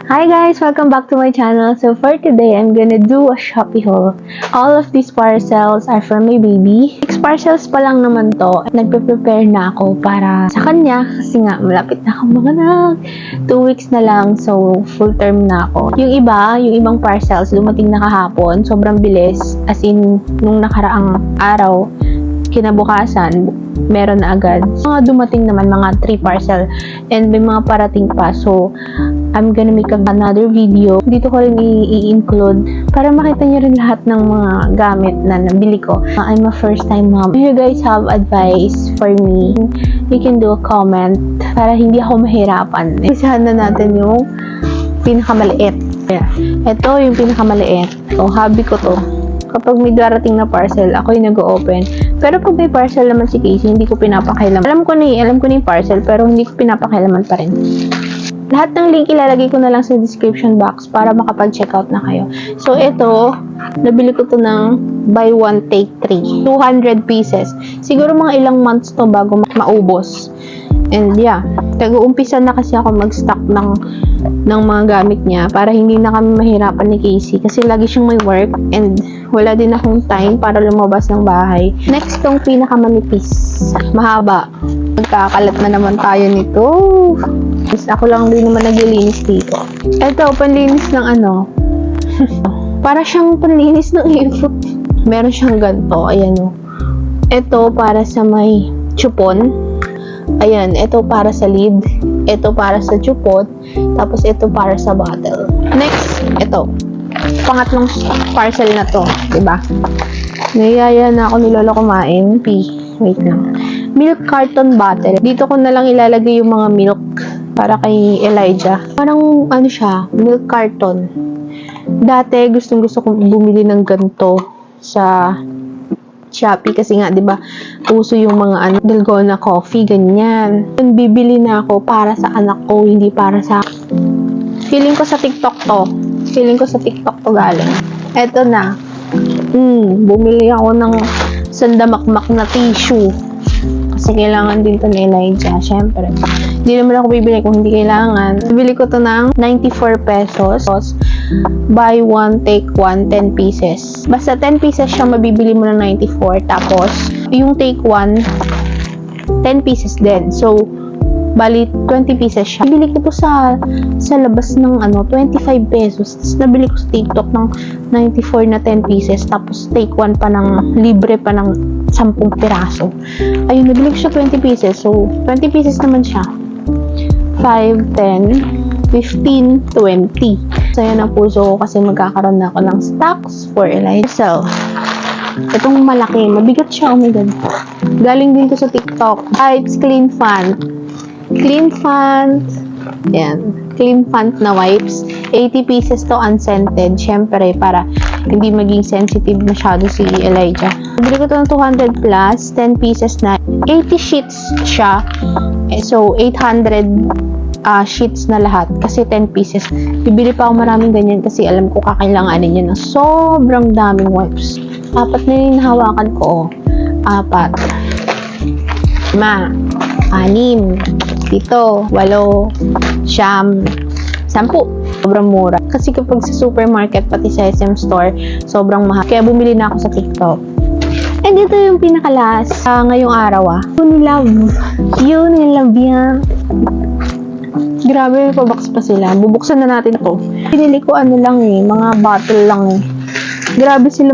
Hi guys! Welcome back to my channel. So for today, I'm gonna do a Shopee haul. All of these parcels are for my baby. 6 parcels pa lang naman to. Nagpe-prepare na ako para sa kanya kasi nga malapit na akong manganak. 2 weeks na lang, so full term na ako. Yung ibang parcels dumating na kahapon. Sobrang bilis. As in, nung nakaraang araw, kinabukasan, meron na agad. Mga dumating naman, mga 3 parcel. And may mga parating pa. So, I'm gonna make another video. Dito ko rin i-include para makita niyo rin lahat ng mga gamit na nabili ko. I'm a first time mom. If you guys have advice for me, you can do a comment para hindi ako mahirapan. Isahan na natin yung pinakamaliit. Ito yung pinakamaliit. So, hobby ko to. Kapag may darating na parcel, ako yung nag-open. Pero pag may parcel naman si Casey, hindi ko pinapakailaman. Alam ko na yung parcel, pero hindi ko pinapakailaman pa rin. Lahat ng link ilalagay ko na lang sa description box para makapag-check out na kayo. So, ito, nabili ko to ng buy one, take 3. 200 pieces. Siguro mga ilang months to bago maubos. And yeah, tag-uumpisa na kasi ako mag-stock ng mga gamit niya para hindi na kami mahirapan ni Casey kasi lagi siyang may work and wala din akong time para lumabas ng bahay. Next, tong pinakamanipis. Mahaba. Magkakalat na naman tayo nito. Ako lang din naman naglilinis dito. Ito, panlinis ng ano. Para siyang panlinis ng ipot. Meron siyang ganito. Ayan o. Ito para sa may chupon. Ayan, ito para sa lid. Ito para sa chupot. Tapos ito para sa bottle. Next, ito. Pangatlong parcel na to. Diba? Nayaya na ako ni Lola kumain. Wait lang. Milk carton bottle. Dito ko na lang ilalagay yung mga milk para kay Elijah. Parang ano siya, milk carton. Dati gustong kong bumili ng ganito sa Shopee kasi nga 'di ba uso yung mga dalgona coffee ganyan. Bibili na ako para sa anak ko, hindi para sa feeling ko sa TikTok to galing. Eto na. Bumili ako ng sandamakmak na tissue. Kasi kailangan din to ni Elijah, syempre. Hindi naman ako bibili kung hindi kailangan. Bibili ko to ng 94 pesos. Buy one, take one, 10 pieces. Basta 10 pieces siya, mabibili mo ng 94. Tapos, yung take one, 10 pieces din. So, bali 20 pieces siya. Bibili ko to sa labas ng 25 pesos. Tapos, nabili ko sa TikTok ng 94 na 10 pieces. Tapos, take one pa ng libre pa ng 10 piraso. Ayun, nabili ko siya 20 pieces. So, 20 pieces naman siya. 5, 10, 15, 20. So, yan ang puso ko kasi magkakaroon na ako ng stocks for Elijah. So, itong malaki. Mabigat siya. Oh my God. Galing din to sa TikTok. It's Clean Font. Clean Font. Yan. Clean Font na wipes. 80 pieces to unscented. Syempre, para hindi maging sensitive masyado si Elijah. Bili ko to ng 200 plus. 10 pieces na. 80 sheets siya. So, 800 sheets na lahat. Kasi 10 pieces. Bibili pa ako maraming ganyan kasi alam ko kakailanganin niya ng sobrang daming wipes. 4 na yung nahawakan ko. 4. 5. 6. 7. 8. 8. 10. Sobrang mura. Kasi kapag sa supermarket, pati sa SM store, sobrang mahal. Kaya bumili na ako sa TikTok. And ito yung pinakalas ngayong araw. Unilove yan. Grabe, may pabox pa sila. Bubuksan na natin to. Pinili ko mga bottle lang. Grabe sila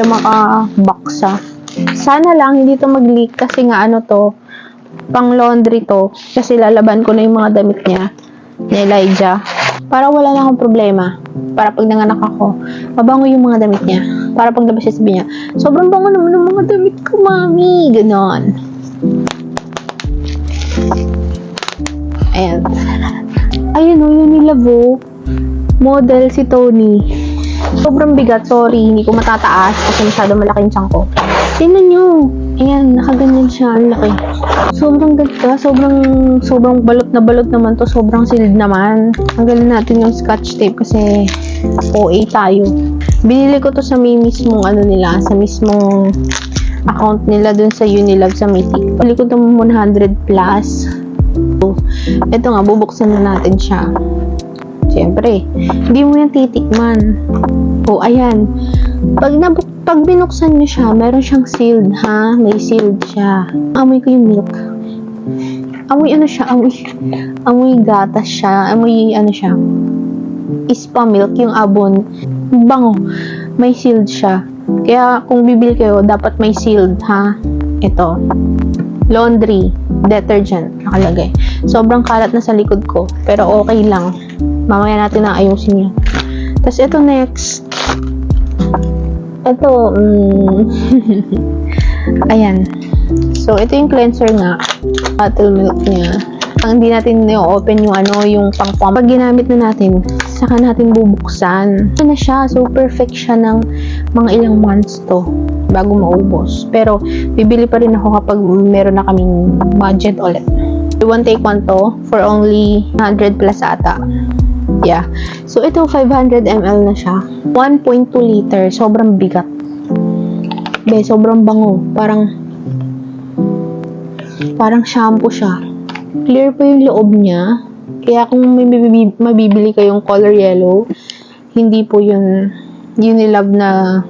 makabaksa. Sana lang hindi to mag-leak kasi nga pang laundry to. Kasi lalaban ko na yung mga damit niya ni Elijah. Para wala na akong problema. Para pag nanganak ako, mabango yung mga damit niya. Para pag labas siya sabi niya, sobrang bango naman ng mga damit ko, mami. Ganon. Ayan. Ayun yung nilabo. Model si Tony. Sobrang bigat, sorry. Hindi ko matataas kasi masyado malaking tiyan ko. Tingnan nyo. Ayan, nakaganyan siya. Ang laki. Sobrang ganda. Sobrang balot naman to. Sobrang sealed naman. Tanggalin natin yung scotch tape kasi OA tayo. Binili ko to sa mismong sa mismong account nila dun sa Unilove sa Mythic. Bili ko to 100 plus. Ito nga, bubuksan na natin siya. Siyempre, hindi mo yan titikman. O, ayan. Pag binuksan nyo siya, meron siyang sealed, ha? May sealed siya. Amoy ko yung milk. Amoy ano siya? Amoy gatas siya. Amoy ano siya? Ispa milk, yung abon. Bango. May sealed siya. Kaya kung bibili kayo, dapat may sealed, ha? Ito. Laundry. Detergent. Nakalagay. Sobrang kalat na sa likod ko. Pero okay lang. Mamaya natin na ayusin yun. Tapos ito next. Ito, ayan. So, ito yung cleanser nga. Bottle milk niya. Ang hindi natin i-open yung yung pang-pump. Pag ginamit na natin, saka natin bubuksan. Ito na siya. So, perfect siya ng mga ilang months to bago maubos. Pero, bibili pa rin ako kapag meron na kaming budget ulit. One take one to for only 100 plus ata. Yeah. So, ito 500 ml na siya. 1.2 liter. Sobrang bigat. Sobrang bango. Parang shampoo siya. Clear pa yung loob niya. Kaya kung may mabibili kayong color yellow, hindi po yun Unilab na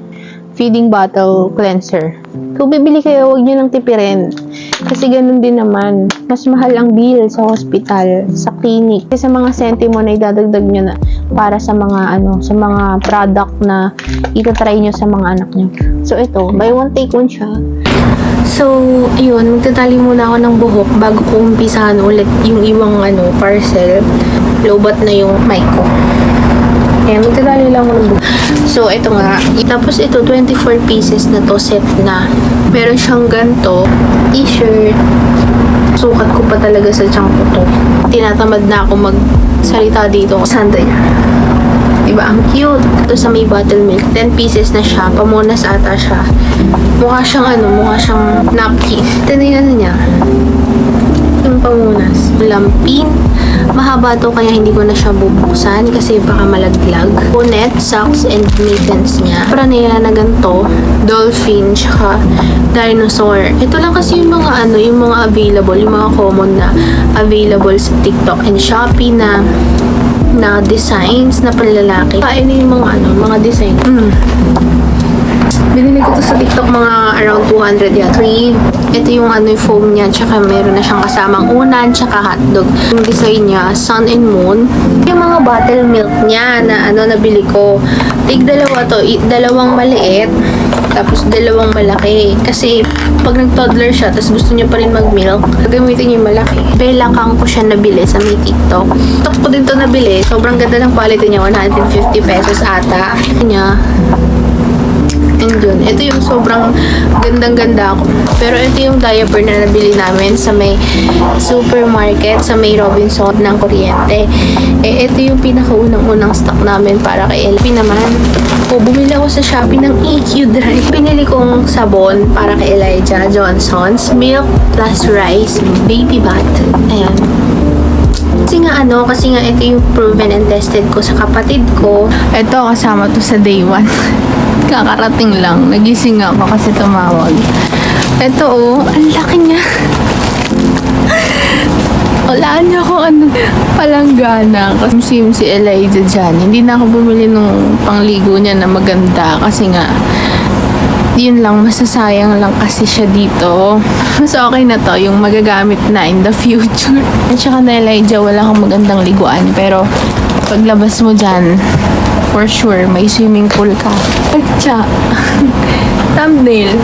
feeding bottle cleanser. Kung bibili kayo, huwag nyo lang tipirin. Kasi ganun din naman. Mas mahal ang bill sa hospital, sa clinic. Kasi sa mga sentimo na idadagdag nyo na para sa mga sa mga product na itatry nyo sa mga anak nyo. So, ito. Buy one, take one siya. So, yun. Magtatali muna ako ng buhok bago ko umpisahan ulit yung ibang parcel. Lobat na yung mic ko. Ayan, magtatali lang ako ng buhok. So, ito nga. Tapos ito, 24 pieces na to, set na. Meron siyang ganito, t-shirt. Sukat ko pa talaga sa tiyan ko to. Tinatamad na ako magsalita dito. Sandal. Diba? Ang cute. Ito sa may bottle milk. 10 pieces na siya. Pamunas ata siya. Mukha siyang napkin. Ito na yung niya. Yung pamunas. Lampin. Mahaba to kaya hindi ko na siya bubuksan kasi baka malaglag. Bonnet, socks, and mittens niya. Pranela na ganito. Dolphin, tsaka dinosaur. Ito lang kasi yung mga yung mga available, yung mga common na available sa TikTok and Shopee na designs na panlalaki. Kain yung mga design. Binili ko to sa TikTok mga around 200 yan. Ito yung yung foam niya, tsaka meron na siyang kasamang unan, tsaka hotdog. Yung design niya, sun and moon. Yung mga bottle milk niya na nabili ko. Dalawa to, dalawang maliit, tapos dalawang malaki. Kasi pag nag-toddler siya, tapos gusto niya pa rin mag-milk, gagamitin niya yung malaki. Belakang ko siya nabili sa may TikTok. TikTok ko din to nabili. Sobrang ganda ng quality niya, 150 pesos ata. And yun, ito yung sobrang gandang-ganda ako. Pero ito yung diaper na nabili namin sa may supermarket, sa may Robinson ng Kuryente. Ito yung pinakaunang-unang stock namin para kay LP naman. Bumili ako sa Shopee ng EQ Dry. Pinili kong sabon para kay Elijah Johnson's Milk plus Rice Baby Bath. Ayan. Kasi nga ito yung proven and tested ko sa kapatid ko. Ito, kasama to sa day 1. Kakarating lang. Nagising ako kasi tumawag. Ito ang laki niya. Wala niya ako palanggana. Kasi si Elijah dyan. Hindi na ako bumili nung pangligo niya na maganda. Kasi nga, yun lang, masasayang lang kasi siya dito. Mas okay na to, yung magagamit na in the future. At saka na Elijah, wala kang magandang liguan. Pero, paglabas mo dyan, for sure, may swimming pool ka. Atcha, thumbnail.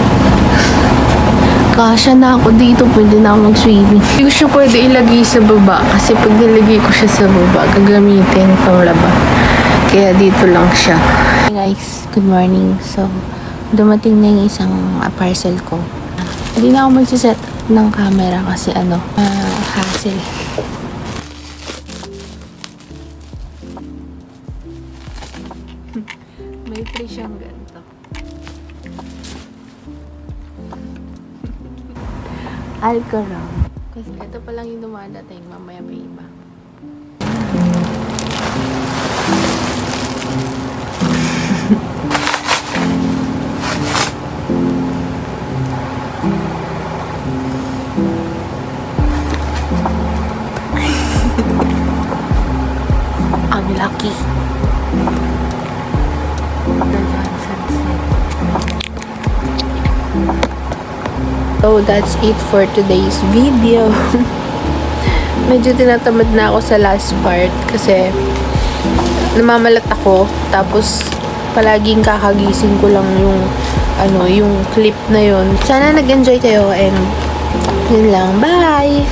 Kasya na ako dito, pwede na ako mag-swimming. Hindi ko siya pwede ilagay sa baba. Kasi pag nilagay ko siya sa baba, gagamitin pang laba. Kaya dito lang siya. Hey guys, good morning. So, dumating na yung isang parcel ko. Hindi na ako magsiset ng camera kasi hassle. May free siyang ganito. Alcaram. Kasi ito pa lang yung dumadating. Mamaya pa iba. Ang kami lucky. So, that's it for today's video. Medyo tinatamad na ako sa last part kasi namamalat ako. Tapos, palaging kakagising ko lang yung clip na yun. Sana nag-enjoy kayo and yun lang. Bye!